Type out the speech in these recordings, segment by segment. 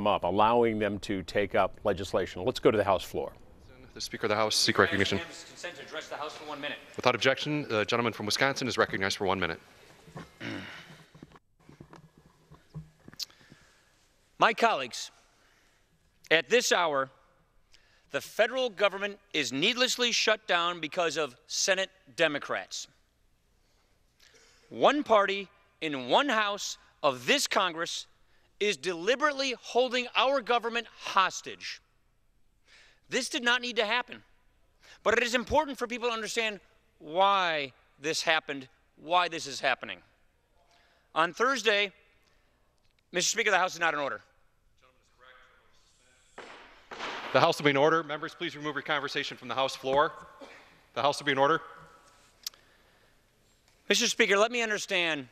them up, allowing them to take up legislation. Let's go to the House floor. The Speaker of the House seek recognition. Consent to address the House for 1 minute. Without objection, the gentleman from Wisconsin is recognized for 1 minute. My colleagues, at this hour, the federal government is needlessly shut down because of Senate Democrats. One party in one house of this Congress is deliberately holding our government hostage. This did not need to happen, but it is important for people to understand why this happened, why this is happening. On Thursday, Mr. Speaker, the House is not in order. The House will be in order. Members, please remove your conversation from the House floor. The House will be in order. Mr. Speaker, let me understand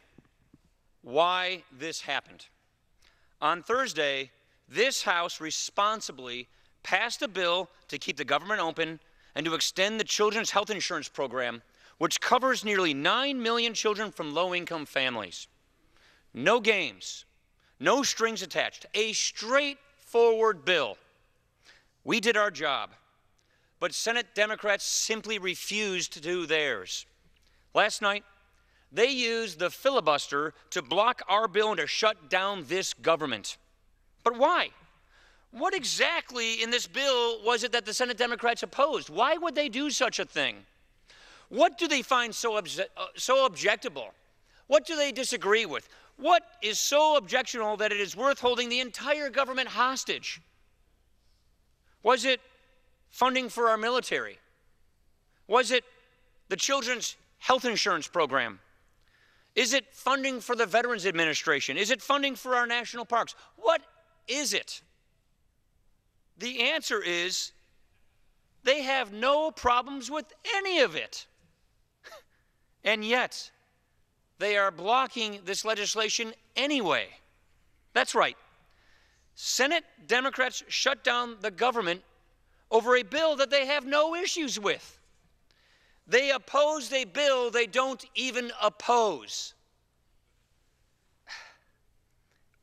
why this happened. On Thursday, this House responsibly passed a bill to keep the government open and to extend the Children's Health Insurance Program, which covers nearly 9 million children from low-income families. No games, no strings attached, a straightforward bill. We did our job, but Senate Democrats simply refused to do theirs. Last night, they used the filibuster to block our bill and to shut down this government. But why? What exactly in this bill was it that the Senate Democrats opposed? Why would they do such a thing? What do they find so objectionable? What do they disagree with? What is so objectionable that it is worth holding the entire government hostage? Was it funding for our military? Was it the Children's Health Insurance Program? Is it funding for the Veterans Administration? Is it funding for our national parks? What is it? The answer is they have no problems with any of it. And yet, they are blocking this legislation anyway. That's right. Senate Democrats shut down the government over a bill that they have no issues with. They opposed a bill they don't even oppose.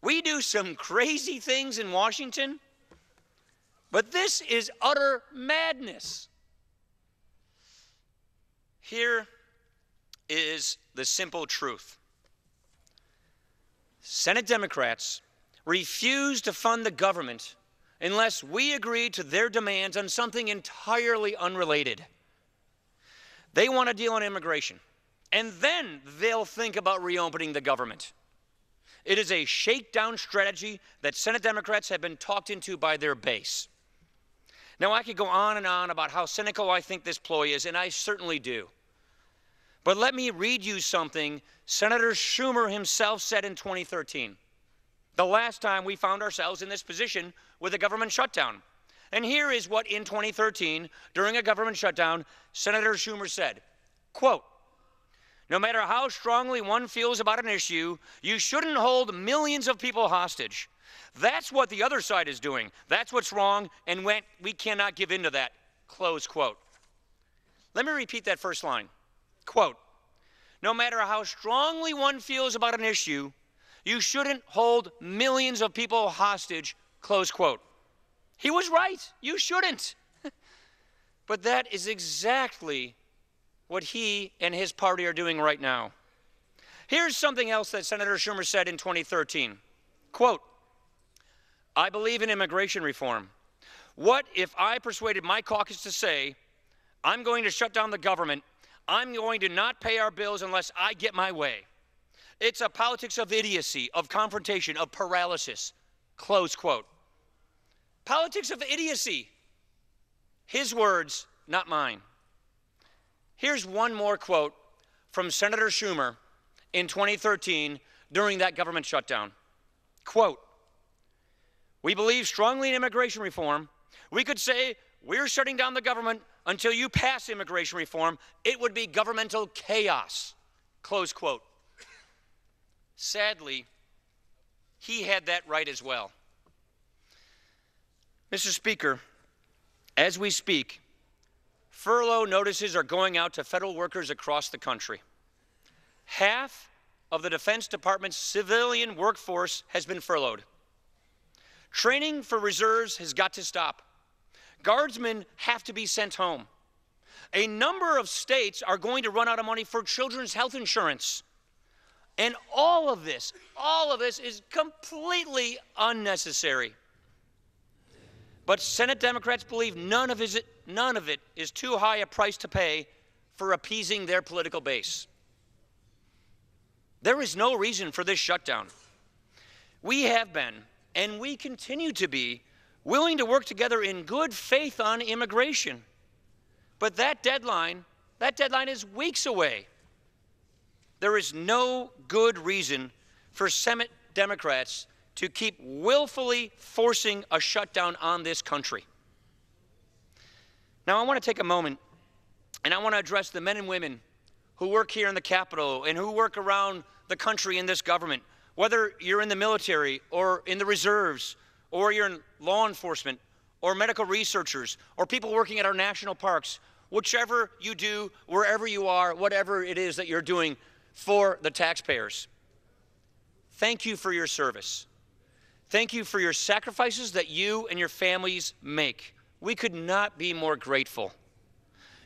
We do some crazy things in Washington, but this is utter madness. Here is the simple truth. Senate Democrats refuse to fund the government unless we agree to their demands on something entirely unrelated. They want a deal on immigration, and then they'll think about reopening the government. It is a shakedown strategy that Senate Democrats have been talked into by their base. Now, I could go on and on about how cynical I think this ploy is, and I certainly do. But let me read you something Senator Schumer himself said in 2013, the last time we found ourselves in this position with a government shutdown. And here is what in 2013, during a government shutdown, Senator Schumer said, quote, "No matter how strongly one feels about an issue, you shouldn't hold millions of people hostage. That's what the other side is doing. That's what's wrong, and we cannot give in to that." Close quote. Let me repeat that first line. Quote, "No matter how strongly one feels about an issue, you shouldn't hold millions of people hostage." Close quote. He was right. You shouldn't. But that is exactly what he and his party are doing right now. Here's something else that Senator Schumer said in 2013. Quote, "I believe in immigration reform. What if I persuaded my caucus to say, I'm going to shut down the government, I'm going to not pay our bills unless I get my way? It's a politics of idiocy, of confrontation, of paralysis." Close quote. Politics of idiocy. His words, not mine. Here's one more quote from Senator Schumer in 2013 during that government shutdown. Quote, "We believe strongly in immigration reform. We could say we're shutting down the government until you pass immigration reform. It would be governmental chaos." Close quote. Sadly, he had that right as well. Mr. Speaker, as we speak, furlough notices are going out to federal workers across the country. Half of the Defense Department's civilian workforce has been furloughed. Training for reserves has got to stop. Guardsmen have to be sent home. A number of states are going to run out of money for children's health insurance. And all of this is completely unnecessary. But Senate Democrats believe none of it is too high a price to pay for appeasing their political base. There is no reason for this shutdown. We have been, and we continue to be, willing to work together in good faith on immigration. But that deadline is weeks away. There is no good reason for Senate Democrats to keep willfully forcing a shutdown on this country. Now, I want to take a moment and I want to address the men and women who work here in the Capitol and who work around the country in this government, whether you're in the military or in the reserves, or you're in law enforcement, or medical researchers, or people working at our national parks, whichever you do, wherever you are, whatever it is that you're doing for the taxpayers. Thank you for your service. Thank you for your sacrifices that you and your families make. We could not be more grateful.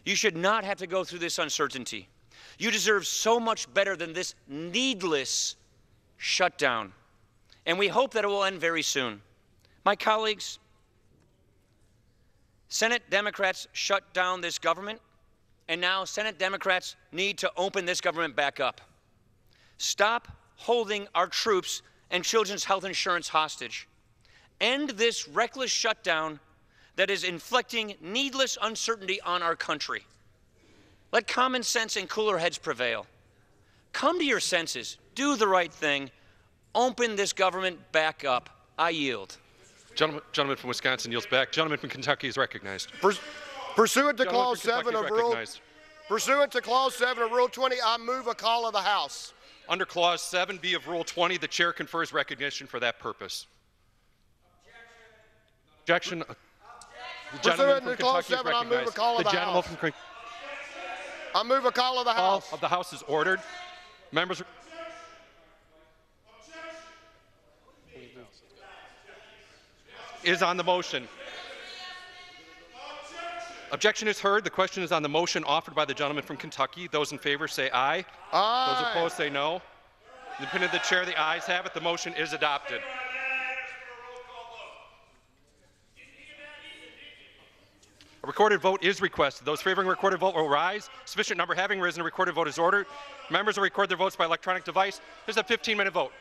You should not have to go through this uncertainty. You deserve so much better than this needless shutdown. And we hope that it will end very soon. My colleagues, Senate Democrats shut down this government, and now Senate Democrats need to open this government back up. Stop holding our troops and children's health insurance hostage. End this reckless shutdown that is inflicting needless uncertainty on our country. Let common sense and cooler heads prevail. Come to your senses. Do the right thing. Open this government back up. I yield. Gentleman from Wisconsin yields back. Gentleman from Kentucky is recognized. Pursuant to Clause 7 of Rule 20, I move a call of the House. Under Clause 7B of Rule 20, the chair confers recognition for that purpose. Objection. The gentleman from Kentucky is recognized. The gentleman from Kentucky. I move a call of the House. Call of the House is ordered. Members. Is on the motion. Objection is heard. The question is on the motion offered by the gentleman from Kentucky. Those in favor say aye. Aye. Those opposed say no. In the opinion of the chair, the ayes have it. The motion is adopted. A recorded vote is requested. Those favoring a recorded vote will rise. Sufficient number having risen, a recorded vote is ordered. Members will record their votes by electronic device. This is a 15-minute vote.